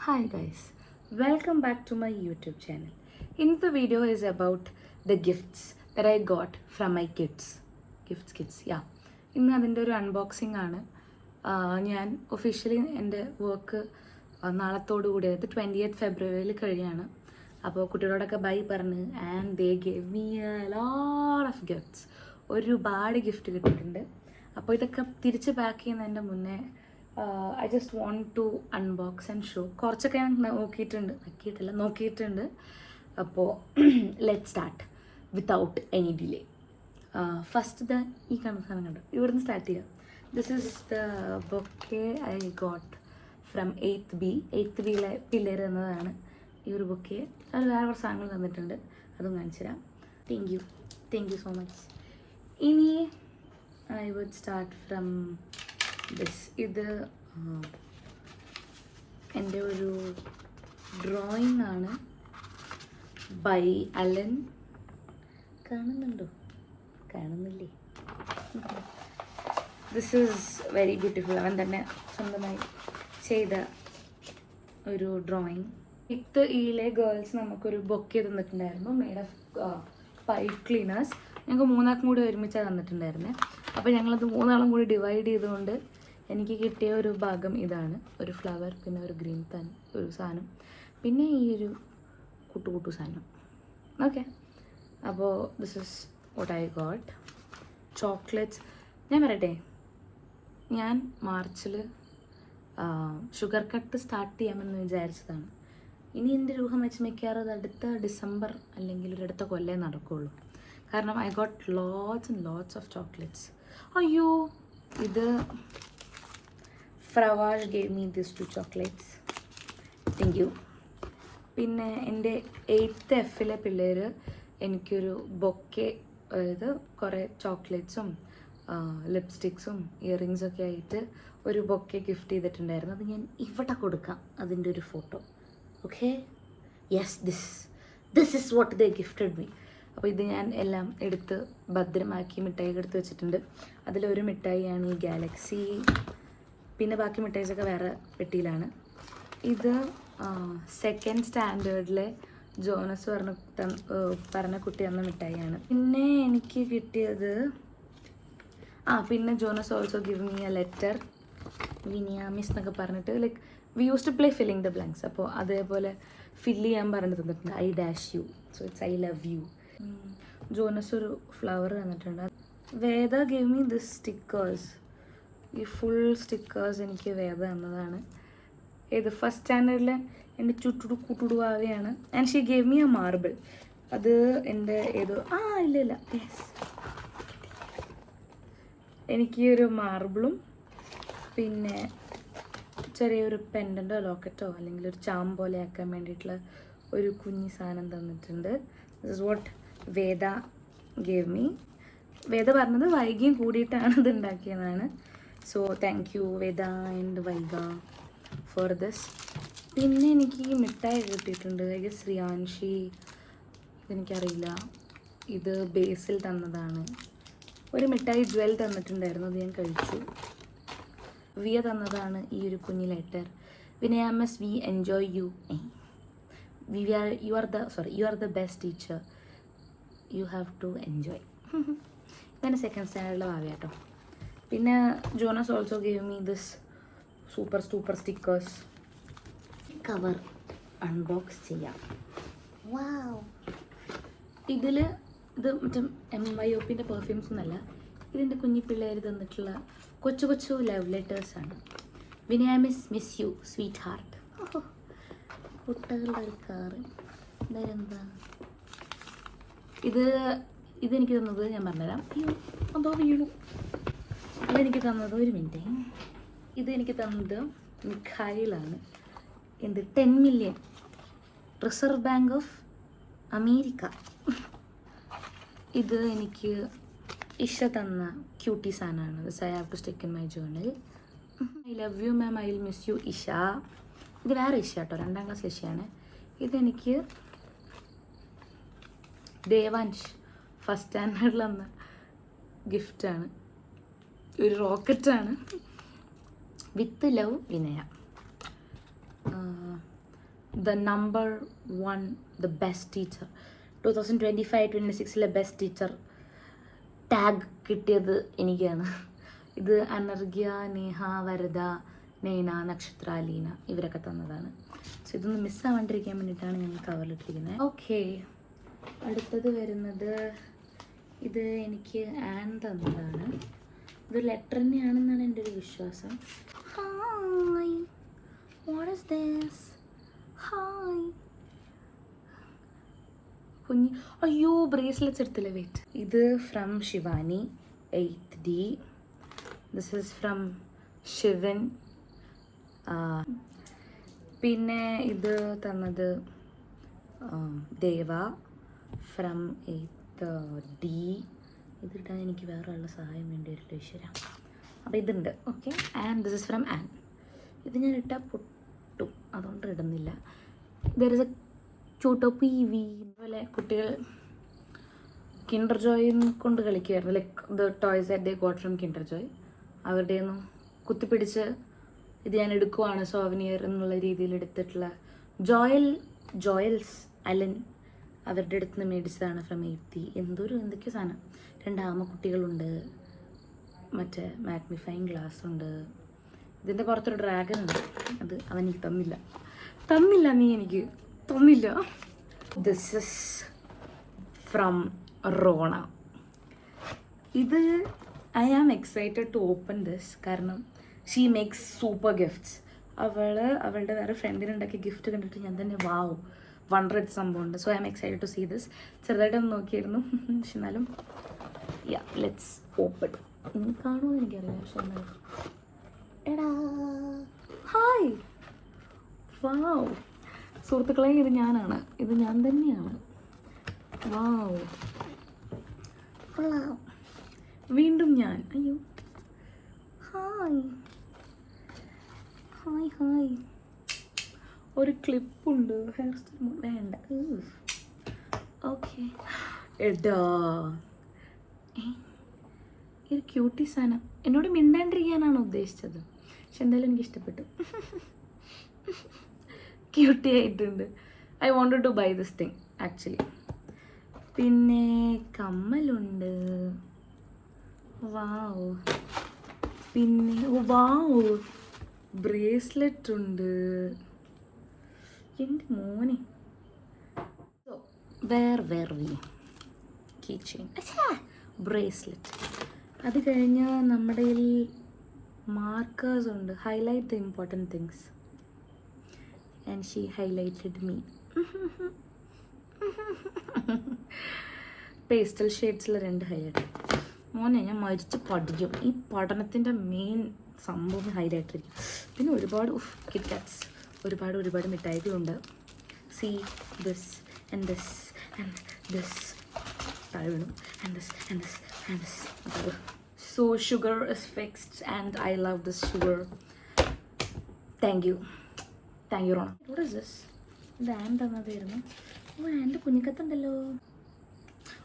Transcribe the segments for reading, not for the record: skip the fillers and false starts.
Hi guys, welcome back to my YouTube channel. In the video is about the gifts that I got from my kids. Gifts, yeah. ഇന്ന് അതിൻ്റെ ഒരു unboxing ആണ്. ഞാൻ officially എൻ്റെ work നാളത്തോടു കൂടി അതായത് 20th ഫെബ്രുവരിയിൽ കഴിയാണ്. അപ്പോൾ കുട്ടികളോടൊക്കെ ബൈ പറഞ്ഞ് and they gave me a lot of gifts. ഒരുപാട് ഗിഫ്റ്റ് കിട്ടിയിട്ടുണ്ട്. അപ്പോൾ ഇതൊക്കെ തിരിച്ച് പാക്ക് ചെയ്യുന്നതിൻ്റെ മുന്നേ I just want to unbox and show. കുറച്ചൊക്കെ ഞാൻ നോക്കിയിട്ടുണ്ട്. അപ്പോൾ let start without any delay. First ഈ കാണുന്ന സാധനം കണ്ടു, ഇവിടുന്ന് സ്റ്റാർട്ട് ചെയ്യാം. This is the bouquet I got from 8th B. 8th Bയിലെ പിള്ളേർ എന്നതാണ് ഈ ഒരു ബൊക്കെ. അത് വേറെ കുറച്ച് സാധനങ്ങൾ തന്നിട്ടുണ്ട്, അതും കാണിച്ചു തരാം. Thank you so much. ഇനി I would start from this. ഇത് എൻ്റെ ഒരു ഡ്രോയിങ് ആണ് ബൈ അലൻ. കാണുന്നില്ലേ? This is very beautiful. അവൻ തന്നെ സ്വന്തമായി ചെയ്ത ഒരു ഡ്രോയിങ്. 8th Eയിലെ ഗേൾസ് നമുക്കൊരു ബൊക്കെ തന്നിട്ടുണ്ടായിരുന്നു, മെയ്ഡ് ഓഫ് പൈപ്പ് ക്ലീനേഴ്സ്. ഞങ്ങൾക്ക് 3 കൂടി ഒരുമിച്ചാണ് തന്നിട്ടുണ്ടായിരുന്നത്. അപ്പോൾ ഞങ്ങളത് 3 കൂടി ഡിവൈഡ് ചെയ്തുകൊണ്ട് എനിക്ക് കിട്ടിയ ഒരു ഭാഗം ഇതാണ്. ഒരു ഫ്ലവർ, പിന്നെ ഒരു ഗ്രീൻ പാൻ, ഒരു സാധനം, പിന്നെ ഈ ഒരു കുട്ടു സാധനം. ഓക്കെ, അപ്പോൾ this is what I got. Chocolates ഞാൻ പറയട്ടെ, ഞാൻ മാർച്ചിൽ ഷുഗർ കട്ട് സ്റ്റാർട്ട് ചെയ്യാമെന്ന് വിചാരിച്ചതാണ്. ഇനി എൻ്റെ രൂപം വെച്ച് മിക്കാറും അത് അടുത്ത ഡിസംബർ അല്ലെങ്കിൽ ഒരു അടുത്ത കൊല്ലം നടക്കുകയുള്ളൂ. കാരണം I got lots and lots of chocolates. അയ്യോ, ഇത് Fravash gave me this 2 chocolates. Thank you. പിന്നെ എൻ്റെ 8th Fയിലെ പിള്ളേർ എനിക്കൊരു ബൊക്കെ, അതായത് കുറേ ചോക്ലേറ്റ്സും ലിപ്സ്റ്റിക്സും ഇയറിങ്സൊക്കെ ആയിട്ട് ഒരു ബൊക്കെ ഗിഫ്റ്റ് ചെയ്തിട്ടുണ്ടായിരുന്നു. അത് ഞാൻ ഇവിടെ കൊടുക്കാം, അതിൻ്റെ ഒരു photo. Okay, yes, this is what they gifted me. അപ്പോൾ ഇത് ഞാൻ എല്ലാം എടുത്ത് ഭദ്രമാക്കി മിഠായി എടുത്ത് വെച്ചിട്ടുണ്ട്. അതിലൊരു മിഠായിയാണ് ഈ ഗാലക്സി. പിന്നെ ബാക്കി മിഠായിസൊക്കെ വേറെ പെട്ടിയിലാണ്. ഇത് 2nd സ്റ്റാൻഡേർഡിലെ ജോനസ് പറഞ്ഞ കുട്ടി തന്ന മിഠായിയാണ്. പിന്നെ എനിക്ക് കിട്ടിയത് പിന്നെ Jonas also give me a letter, Vinia miss എന്നൊക്കെ പറഞ്ഞിട്ട്, like we use to play filling the blanks. അപ്പോൾ അതേപോലെ ഫില്ല് ചെയ്യാൻ പറഞ്ഞ് തന്നിട്ടുണ്ട്. I dash you, so it's I love you. Jonas ഒരു ഫ്ലവർ തന്നിട്ടുണ്ട്. Veda give me this stickers. ഈ ഫുൾ സ്റ്റിക്കേഴ്സ് എനിക്ക് വേദ തന്നതാണ്. ഏത് 1st സ്റ്റാൻഡേർഡിലെ എൻ്റെ കൂട്ടുടുവാവയാണ്. And she gave me a marble. അത് എൻ്റെ ഇല്ല യെസ്, എനിക്ക് ഒരു മാർബിളും പിന്നെ ചെറിയൊരു പെൻഡൻറ്റോ ലോക്കറ്റോ അല്ലെങ്കിൽ ഒരു ചാം പോലെ ആക്കാൻ വേണ്ടിയിട്ടുള്ള ഒരു കുഞ്ഞി സാധനം തന്നിട്ടുണ്ട്. This is what Veda gave me. Veda പറഞ്ഞത് വൈകിയും കൂടിയിട്ടാണ് ഇത് ഉണ്ടാക്കിയതാണ്. So thank you Veda and Vaiga for this. പിന്നെ എനിക്ക് ഈ മിഠായി കിട്ടിയിട്ടുണ്ട്. ഐ ഗെസ് ശ്രിയാൻഷി, ഇതെനിക്കറിയില്ല. ഇത് ബേസിൽ തന്നതാണ്. ഒരു മിഠായി ജ്വൽ തന്നിട്ടുണ്ടായിരുന്നു, അത് ഞാൻ കഴിച്ചു. വിയ തന്നതാണ് ഈ ഒരു കുഞ്ഞി letter. Vinaya miss, we enjoy you. You are the best teacher, you have to enjoy. ഇതാണ് 2nd സ്റ്റാൻഡേർഡിലെ ഭാവി കേട്ടോ. പിന്നെ Jonas also gave me this super stickers. Cover unbox ചെയ്യാം. വാവ്, ഇത് മറ്റേ MYOPൻ്റെ പെർഫ്യൂംസ് ഒന്നല്ല, ഇതിൻ്റെ കുഞ്ഞി പിള്ളേർ തന്നിട്ടുള്ള കൊച്ചു love ലെറ്റേഴ്സാണ്. Vinaya miss you sweet heart. കുട്ടകളുടെ ഒരു കാറ്. എന്താ ഇതെനിക്ക് തന്നത് ഞാൻ പറഞ്ഞുതരാം. അതോ വീണു. ഇതെനിക്ക് തന്നത്, ഒരു മിനിറ്റ്, ഇതെനിക്ക് തന്നത് മിഖായിലാണ്. 10 million reserve bank of America. ഇത് എനിക്ക് ഇഷ തന്ന ക്യൂട്ടി സാധനമാണ്. This I have to stick in my journal. I love you ma'am, I will miss you Isha. ഇത് വേറെ ഇഷ കേട്ടോ, 2ാം ക്ലാസ് ഇഷയാണ്. ഇതെനിക്ക് ദേവാൻഷ് 1st സ്റ്റാൻഡേർഡിൽ തന്ന ഗിഫ്റ്റാണ്. ഒരു റോക്കറ്റാണ്. With love Vinaya. The number 1 the best teacher 2025-26 best teacher tag കിട്ടിയത് എനിക്കാണ്. ഇത് അനർഘ്യ, നേഹ, വരദ, നൈന, നക്ഷത്ര, അലീന ഇവരൊക്കെ തന്നതാണ്. സോ ഇതൊന്ന് മിസ്സാവാണ്ടിരിക്കാൻ വേണ്ടിയിട്ടാണ് ഞാൻ കവറിലിട്ടിരിക്കുന്നത്. ഓക്കെ, അടുത്തത് വരുന്നത് ഇത് എനിക്ക് ആൻ തന്നതാണ്. ഇത് ലെറ്റർ തന്നെയാണെന്നാണ് എൻ്റെ ഒരു വിശ്വാസം. Hi, what is this? Hi കുഞ്ഞി, അയ്യോ ബ്രേസ്ലെറ്റ്സ് എടുത്തില്ല, വെയിറ്റ്. ഇത് from Shivani 8th D. This is from Shivan. പിന്നെ ഇത് തന്നത് ദേവ ഫ്രം 8th D. ഇതിട്ടാൻ എനിക്ക് വേറെ ഉള്ള സഹായം വേണ്ടി വരില്ല ഈശ്വര. അപ്പോൾ ഇതുണ്ട്. Okay, and this is from Ann. ഇത് ഞാൻ ഇട്ടാൽ പൊട്ടും, അതുകൊണ്ട് ഇടുന്നില്ല. ദർ ഇസ് എ ചോട്ടോ പി.വി. അതുപോലെ കുട്ടികൾ കിൻഡർ ജോയ് കൊണ്ട് കളിക്കുമായിരുന്നു. Like the toys that they got from Kinder Joy. അവരുടെ ഒന്നും കുത്തിപ്പിടിച്ച് ഇത് ഞാൻ എടുക്കുവാണ് സോവനിയർ എന്നുള്ള രീതിയിൽ എടുത്തിട്ടുള്ള ജോയൽസ് അലൻ അവരുടെ അടുത്ത് നിന്ന് മേടിച്ചതാണ് ഫ്രം 8th. എന്തൊക്കെയോ സാധനം. 2 ആമക്കുട്ടികളുണ്ട്, മറ്റേ മാഗ്നിഫൈങ് ഗ്ലാസ് ഉണ്ട്. ഇതിൻ്റെ പുറത്തൊരു ഡ്രാഗൺ ഉണ്ട്. അത് അവൻ എനിക്ക് തന്നില്ല നീ എനിക്ക് തന്നില്ല. This is from Rona. ഇത് I am excited to open this, കാരണം ഷീ മേക്സ് സൂപ്പർ ഗിഫ്റ്റ്സ്. അവളുടെ വേറെ ഫ്രണ്ടിനുണ്ടാക്കിയ ഗിഫ്റ്റ് കണ്ടിട്ട് ഞാൻ തന്നെ വാവ് വണ്ടറെടുത്ത സംഭവമുണ്ട്. So I am excited to see this. ചെറുതായിട്ടൊന്ന് നോക്കിയിരുന്നു, പക്ഷെ എന്നാലും യാ ലെറ്റ്സ് ഓപ്പൺ. നിങ്ങൾ കാണുമോ എനിക്കറിയില്ല, പക്ഷെ എന്നാലും എടാ ഹായ് വാവ് സുഹൃത്തുക്കളെ, ഇത് ഞാനാണ്, ഇത് ഞാൻ തന്നെയാണ്. വാവ് കൊള്ളാം, വീണ്ടും ഞാൻ. അയ്യോ ഹായ് ഹായ് ഹായ്. ഒരു ക്ലിപ്പുണ്ട്, ഹെയർ സ്റ്റൈൽ വേണ്ട. ഓക്കെ എടാ, ഇത് ക്യൂട്ടി സാധനം. എന്നോട് മിണ്ടാണ്ടിരിക്കാനാണ് ഉദ്ദേശിച്ചത്, പക്ഷെ എന്തായാലും എനിക്ക് ഇഷ്ടപ്പെട്ടു. ക്യൂട്ടി ആയിട്ടുണ്ട്. I wanted to buy this thing actually. പിന്നെ കമ്മലുണ്ട്. വാവ്. പിന്നെ വാവ് ബ്രേസ്ലെറ്റ് ഉണ്ട്. എൻ്റെ മോനെ. Key chain, bracelet. അത് കഴിഞ്ഞ് നമ്മുടെ മാർക്കേഴ്സ് ഉണ്ട്. Highlight the important things and she highlighted me. Pastel ഷെയ്ഡ്സിൽ 2 ഹൈലൈറ്റ്. മോനെ ഞാൻ മരിച്ച് പഠിക്കും. ഈ പഠനത്തിൻ്റെ മെയിൻ സംഭവം ഹൈലൈറ്റ് ആയിരിക്കും. പിന്നെ ഒരുപാട് കിറ്റ്കാറ്റ്സ്, ഒരുപാട് മിഠായികളുണ്ട്. See this and this and this. താഴെ വീണു. And this and this and this. So sugar is fixed and I love this sugar. Thank you Rona. What is this? ഇത് ആൻ തന്നതായിരുന്നു. ഓ ആൻ്റെ കുഞ്ഞിക്കത്തുണ്ടല്ലോ.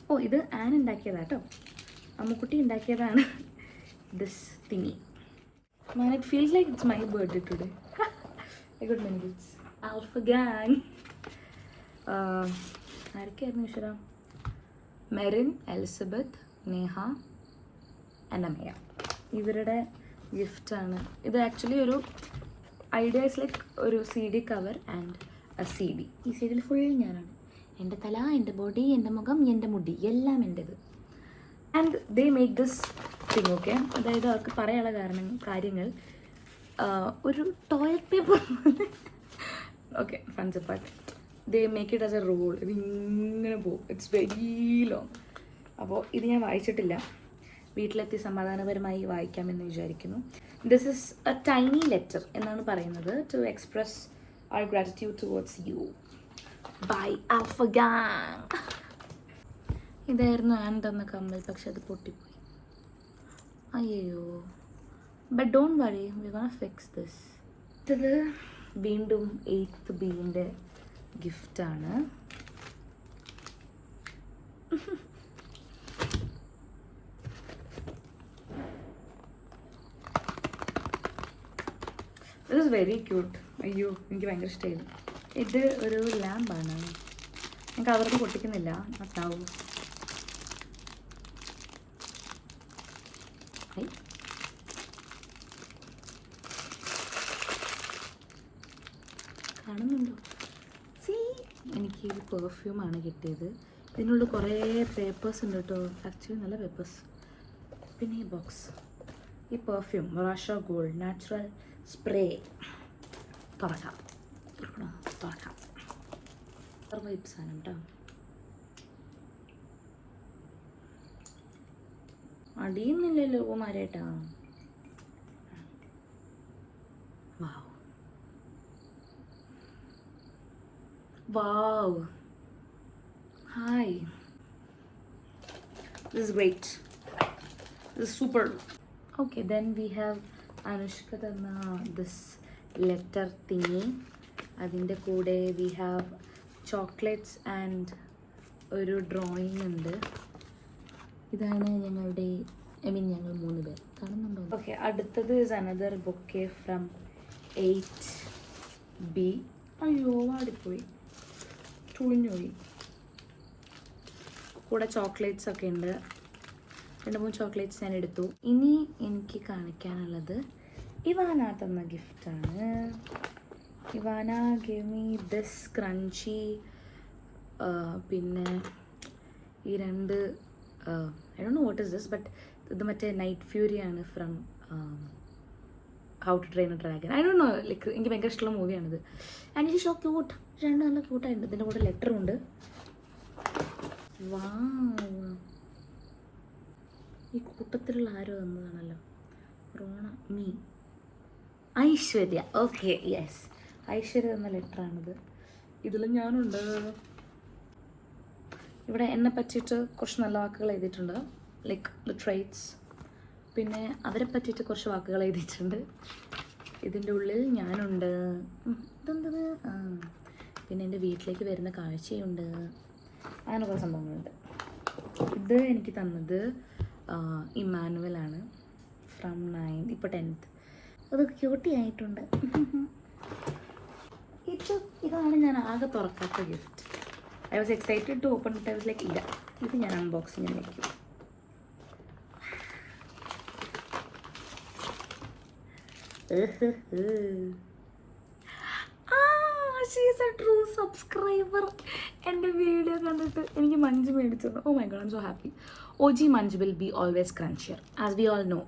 ഓ ഇത് ആൻ ഉണ്ടാക്കിയതാട്ടോ, അമ്മുക്കുട്ടി ഉണ്ടാക്കിയതാണ്. ദിസ് തിങ്ങി. Man, it feels like it's my birthday today. I got many gifts. Alpha gang. ആരൊക്കെയായിരുന്നു ഈശ്വര? മെറിൻ, എലിസബത്ത്, നേഹ, അനമയ. ഇവരുടെ ഗിഫ്റ്റാണ് ഇത്. ആക്ച്വലി ഒരു ഐഡിയ ഇസ് ലൈക്ക് ഒരു CD cover and A CD. ഈ CD ഫുൾ ഞാനാണ്. എൻ്റെ തല, എൻ്റെ ബോഡി, എൻ്റെ മുഖം, എൻ്റെ മുടി എല്ലാം എൻ്റേത്. And they make this thing. Okay, അതായത് അവർക്ക് പറയാനുള്ള കാര്യങ്ങൾ ഒരു toilet paper. Okay, funs part. They make it as a roll. ഇത് ഇങ്ങനെ പോകും. It's very long. അപ്പോൾ ഇത് ഞാൻ വായിച്ചിട്ടില്ല. വീട്ടിലെത്തി സമാധാനപരമായി വായിക്കാമെന്ന് വിചാരിക്കുന്നു. This is a tiny letter എന്നാണ് പറയുന്നത്. To express our gratitude towards you by alpha gang. ഇതായിരുന്നു ആൻ തന്ന കമ്മൽ, പക്ഷെ അത് പൊട്ടിപ്പോയി. അയ്യോ, but don't worry, we gonna fix this. ഇത് വീണ്ടും 8th Bൻ്റെ ഗിഫ്റ്റാണ്. This is very cute. അയ്യോ എനിക്ക് ഭയങ്കര ഇഷ്ടമായിരുന്നു. ഇത് ഒരു ലാമ്പാണ്. ഞാൻ കവറിൽ പൊട്ടിക്കുന്നില്ല. അതാവും കാണുന്നുണ്ടോ? എനിക്ക് ഒരു പെർഫ്യൂമാണ് കിട്ടിയത്. ഇതിനുള്ള കുറേ പേപ്പേഴ്സ് ഉണ്ട് കേട്ടോ. ആക്ച്വലി നല്ല പേപ്പേഴ്സ്. പിന്നെ ഈ ബോക്സ്, ഈ perfume Rasha gold natural spray. തുറക്കാം. വൈബ്സാണ് കേട്ടോ. അടിയുന്നില്ലല്ലോ മാരേട്ടാ. Wow. Hi. This is great. This is super. Okay, then we have Anushka Tanna this letter thingy. Adinte koode we have chocolates and oru drawing undu. Idana njangalude ഞങ്ങൾ 3 പേർ കാണുന്നുണ്ടോ? Okay, അടുത്തത് is another bouquet from 8B. അയ്യോ വാടിപ്പോയി, ചുളിഞ്ഞുപോയി. കൂടെ chocolates ഒക്കെ ഉണ്ട്. 2-3 chocolates ഞാൻ എടുത്തു. ഇനി എനിക്ക് കാണിക്കാനുള്ളത് ഇവാന തന്ന ഗിഫ്റ്റാണ്. Ivana gave me this Crunchie. പിന്നെ ഈ 2 I don't know what is this, but ഇത് മറ്റേ നൈറ്റ് ഫ്യൂരിയാണ് from how to train a dragon. I don't know, like എനിക്ക് ഭയങ്കര ഇഷ്ടമുള്ള മൂവിയാണിത്. And it is so cute. 2 നല്ല ക്യൂട്ടായിട്ടുണ്ട്. ഇതിൻ്റെ കൂടെ ലെറ്ററുണ്ട്. വാവ്, ഈ കൂട്ടത്തിലുള്ള ആരോ വന്നതാണല്ലോ. Rona me Aishwarya. Okay, yes, Aishwarya എന്ന ലെറ്ററാണിത്. ഇതിൽ ഞാനുണ്ട്. ഇവിടെ എന്നെ പറ്റിയിട്ട് കുറച്ച് നല്ല വാക്കുകൾ എഴുതിയിട്ടുണ്ട്, ലൈക്ക് ദ ട്രേറ്റ്സ്. പിന്നെ അവരെ പറ്റിയിട്ട് കുറച്ച് വാക്കുകൾ എഴുതിയിട്ടുണ്ട്. ഇതിൻ്റെ ഉള്ളിൽ ഞാനുണ്ട്. ഇതെന്തത്? പിന്നെ എൻ്റെ വീട്ടിലേക്ക് വരുന്ന കാഴ്ചയുണ്ട്. അങ്ങനെ കുറേ സംഭവങ്ങളുണ്ട്. ഇത് എനിക്ക് തന്നത് ഇമ്മാനുവലാണ്, ഫ്രം 9th, ഇപ്പോൾ 10th. അത് ക്യൂട്ടി ആയിട്ടുണ്ട്. ഇതാണ് ഞാൻ ആകെ തുറക്കാത്ത gift. I was excited to open it. I was like ഇല്ല, ഇത് ഞാൻ അൺബോക്സിങ്ങിന് വയ്ക്കും. She is a true subscriber. എൻ്റെ വീഡിയോ കണ്ടിട്ട് എനിക്ക് മഞ്ച് മേടിച്ചത്. Oh my god, I am so happy. OG Munch will be always crunchier. As we all know,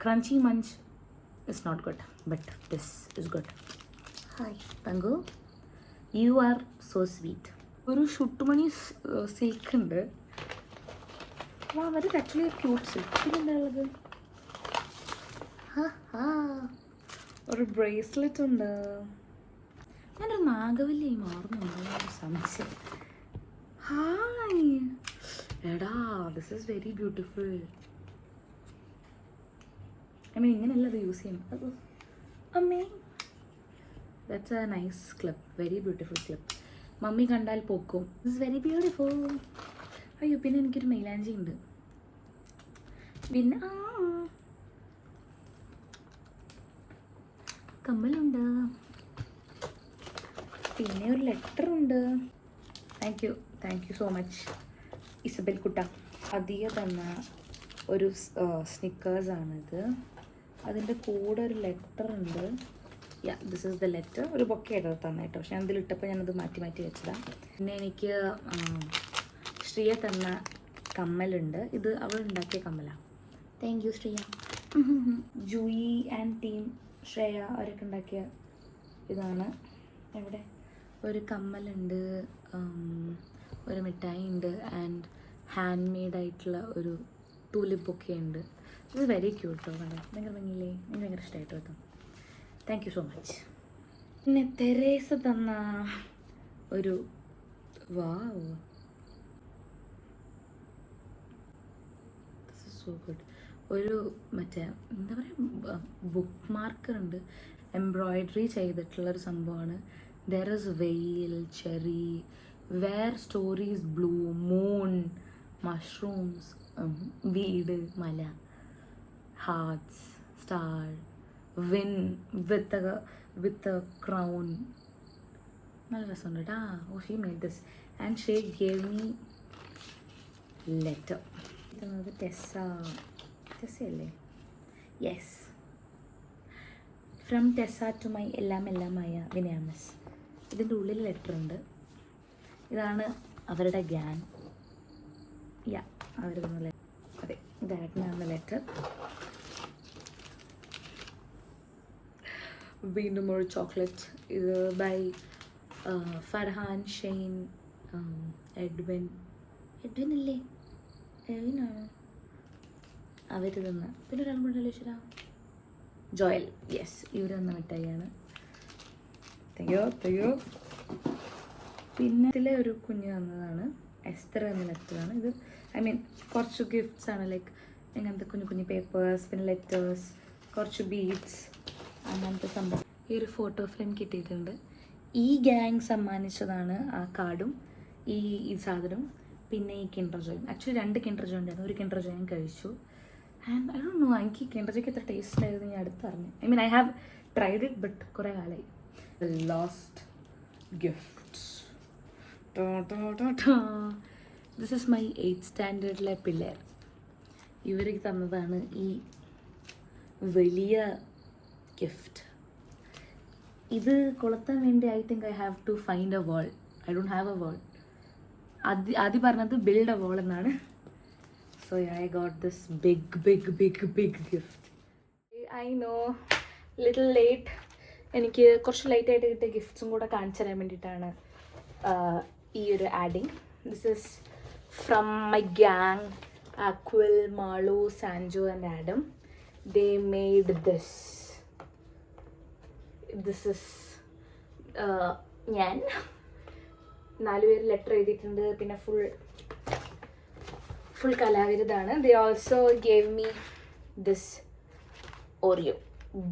crunchy Munch is not good, but this is good. Hi, Tangu. You are so sweet. ഒരു ഷുട്ടുമണി silk ഉണ്ട്. That is actually A cute silk. പിന്നെന്താ ഉള്ളത്? ഒരു bracelet ഉണ്ട്. ഞാനൊരു നാഗവല്ലിയായി മാറുന്നുണ്ടോ സംശയം. Hi എടാ, this is very beautiful. I mean ഇങ്ങനെയല്ല അത് യൂസ് ചെയ്യണം. അമ്മേ, that's a nice clip, very beautiful clip. Mummy കണ്ടാൽ പൊക്കും. This is very beautiful. അയ്യോ, പിന്നെ എനിക്കൊരു മൈലാഞ്ചി ഉണ്ട്. പിന്നെ കമ്മലുണ്ട്. പിന്നെ ഒരു ലെറ്ററുണ്ട്. Thank you so much Isabel കുട്ട. അധികം തന്ന ഒരു സ്നിക്കേഴ്സാണിത്. അതിൻ്റെ കൂടെ ഒരു ലെറ്റർ ഉണ്ട്. This is the letter. ഒരു ബൊക്കെ ആയിട്ട് തന്നെ കേട്ടോ. പക്ഷെ ഞാൻ ഇതിലിട്ടപ്പോൾ ഞാനത് മാറ്റി വെച്ചതാണ്. പിന്നെ എനിക്ക് ശ്രീയ തന്ന കമ്മലുണ്ട്. ഇത് അവൾ ഉണ്ടാക്കിയ കമ്മലാണ്. Thank you Shriya. Jui and team Shreya അവരൊക്കെ ഉണ്ടാക്കിയ ഇതാണ്. ഇവിടെ ഒരു കമ്മലുണ്ട്, ഒരു മിഠായി ഉണ്ട്, ആൻഡ് ഹാൻഡ് മെയ്ഡായിട്ടുള്ള ഒരു ടൂലിപ്പ് ബൊക്കെ ഉണ്ട്. ഇത് വെരി ക്യൂട്ടോ. കണ്ടോ, ഭയങ്കര ഭംഗിയില്ലേ? എനിക്ക് ഭയങ്കര ഇഷ്ടമായിട്ട് കേട്ടോ. Thank you so much. പിന്നെ തെരേസ തന്ന ഒരു വാവ്, സോ ഗുഡ്. ഒരു മറ്റേ എന്താ പറയുക, ബുക്ക് മാർക്കർ ഉണ്ട്. എംബ്രോയിഡറി ചെയ്തിട്ടുള്ളൊരു സംഭവമാണ്. There is whale, cherry, where stories blue, moon, mushrooms, വീട്, മല, hearts, star, win with a crown, നല്ല രസമുണ്ട് കേട്ടോ. Oh she made this and she gave me letter. ഇതെന്നത് ടെസ്സയല്ലേ? Yes, from Tessa to my എല്ലാമായ വിനയാമസ്. ഇതിൻ്റെ ഉള്ളിൽ ലെറ്റർ ഉണ്ട്. ഇതാണ് അവരുടെ ഗ്യാങ്. അവർ തന്ന അതെ, ഇതായിരുന്നു ലെറ്റർ. വീണ്ടും ഒരു ചോക്ലേറ്റ്. ഇത് ബൈ ഫർഹാൻ, ഷെയ്ൻ, എഡ്വിൻ അല്ലേ? എവിനാണ് അവർ തന്ന. പിന്നെ ഒരാൾ കൂടെ അല്ലേ, ജോയൽ. യെസ്, ഇവർ തന്ന മിഠായിയാണ്. തയ്യോ. പിന്നെ ഇതിലെ ഒരു കുഞ്ഞ് തന്നതാണ്, എസ്തർ എന്ന ലെറ്ററാണ് ഇത്. ഐ മീൻ കുറച്ച് ഗിഫ്റ്റ്സ് ആണ്, ലൈക്ക് ഇങ്ങനത്തെ കുഞ്ഞു പേപ്പേഴ്സ്, പിന്നെ ലെറ്റേഴ്സ്, കുറച്ച് ബീഡ്സ്, അങ്ങനത്തെ സംഭവം. ഈ ഒരു ഫോട്ടോ ഫ്രെയിം കിട്ടിയിട്ടുണ്ട്. ഈ ഗ്യാങ് സമ്മാനിച്ചതാണ് ആ കാർഡും ഈ സാധനവും, പിന്നെ ഈ കിൻഡർ ജോയും. ആക്ച്വലി 2 കിൻഡർ ജോയ് ഉണ്ടായിരുന്നു. ഒരു കിൻഡർ ജോയ് ഞാൻ കഴിച്ചു. ആൻഡ് ഐ ഡോണ്ട് നോ, എനിക്ക് കിൻഡർ ജോയ്ക്ക് എത്ര ടേസ്റ്റ് ആയിരുന്നു ഞാൻ അടുത്തറിഞ്ഞു. I mean I have tried it, but കുറേ കാലമായി. Last gift. This is my 8th സ്റ്റാൻഡേർഡിലെ പിള്ളേർ. ഇവർക്ക് തന്നതാണ് ഈ വലിയ ഗിഫ്റ്റ്. ഇത് കൊളുത്താൻ വേണ്ടി I think I have to find a wall. I don't have a wall. ആദ്യം പറഞ്ഞത് ബിൽഡ് എ വാൾ എന്നാണ്. So I got this big gift. I know, little late. എനിക്ക് കുറച്ച് ലൈറ്റായിട്ട് കിട്ടിയ ഗിഫ്റ്റ്സും കൂടെ കാണിച്ചു തരാൻ വേണ്ടിയിട്ടാണ് ഈ ഒരു adding. This is from my gang, ആക്വൽ, Malu, Sanjo and Adam. They made this is ഞാൻ 4 പേര് ലെറ്റർ എഴുതിയിട്ടുണ്ട്. പിന്നെ ഫുൾ കലാവിരുതാണ്. They also gave me this Oreo,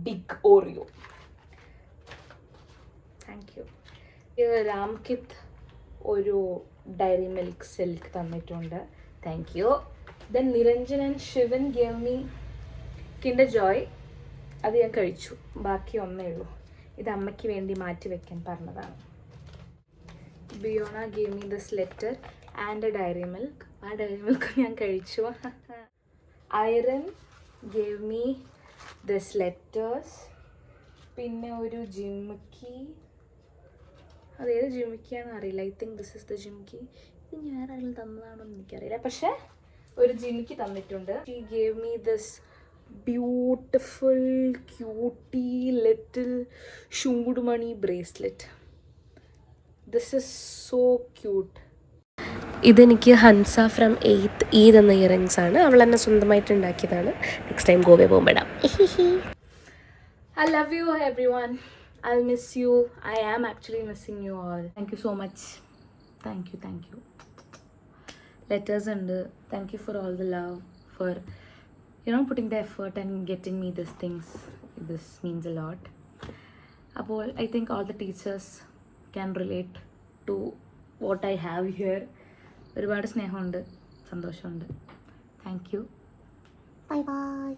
big Oreo. Thank you. Ramkith ഒരു ഡയറി മിൽക്ക് സിൽക്ക് തന്നിട്ടുണ്ട്. Thank you. Then Niranjan and Shivan gave me Kinder Joy. അത് ഞാൻ കഴിച്ചു, ബാക്കി ഒന്നേ ഉള്ളൂ. ഇത് അമ്മയ്ക്ക് വേണ്ടി മാറ്റി വെക്കാൻ പറഞ്ഞതാണ്. Biona gave me this letter and a Dairy Milk. ആ ഡയറി മിൽക്ക് ഞാൻ കഴിച്ചു. Iren gave me this letters. പിന്നെ ഒരു ജിമിക്കി. അതേത് ജിമിക്കിയാണെന്ന് അറിയില്ല. I think this is the ജിമിക്കി. ഇത് ഞാൻ ആരെങ്കിലും തന്നതാണോ എന്ന് എനിക്കറിയില്ല, പക്ഷേ ഒരു ജിമിക്കി തന്നിട്ടുണ്ട്. She gave me this beautiful cutie little ശുങ്കുടുമണി bracelet. This is so cute. ഇതെനിക്ക് ഹൻസ ഫ്രം 8th ഈദ് എന്ന ഇയറിങ്സ് ആണ്. അവൾ എന്നെ സ്വന്തമായിട്ട് ഉണ്ടാക്കിയതാണ്. നെക്സ്റ്റ് ടൈം ഗോവ പോകുമ്പോൾ ഇടാം. I love you everyone. I'll miss you. I am actually missing you all. Thank you so much. Thank you. Letters and thank you for all the love, for putting the effort and getting me these things. This means a lot. Apol, I think all the teachers can relate to what I have here. ഒരുപാട് സ്നേഹമുണ്ട്, സന്തോഷമുണ്ട്. Thank you. Bye bye.